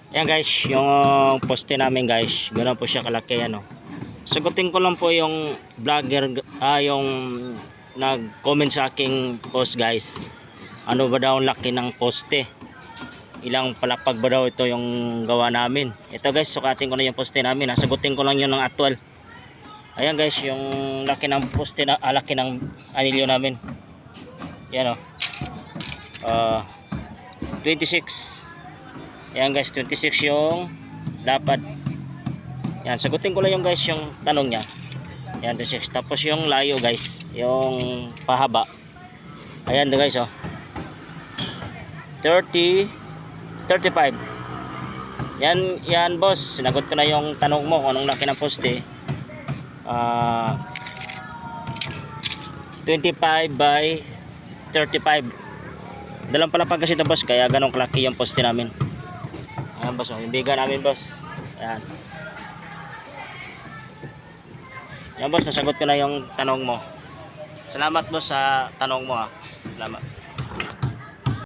Ayan guys, yung poste namin guys, gano'n po siya kalaki ano. Sagutin ko lang po yung vlogger, yung nag-comment sa aking post guys. Ano ba daw ang laki ng poste? Ilang palapag ba daw ito yung gawa namin? Ito guys, sukatin ko na yung poste namin. Sagutin ko lang yun ng actual. Ayan guys, yung laki ng poste na, laki ng anilyo namin. Yan o. 26. Ayan guys, 26 yung dapat. Yan, sagutin ko lang yung guys yung tanong niya. Ayan, 26. Tapos yung layo guys, yung pahaba. Ayan guys oh. 35. Yan boss, sinagot ko na yung tanong mo kung anong laki ng poste. 25 by 35. Dalang palapag kasi ito boss, kaya ganong kalaki yung poste namin. Ayan boss, yung biga namin boss. Ayan. Yan boss, nasagot ko na yung tanong mo. Salamat boss sa tanong mo ha. Salamat.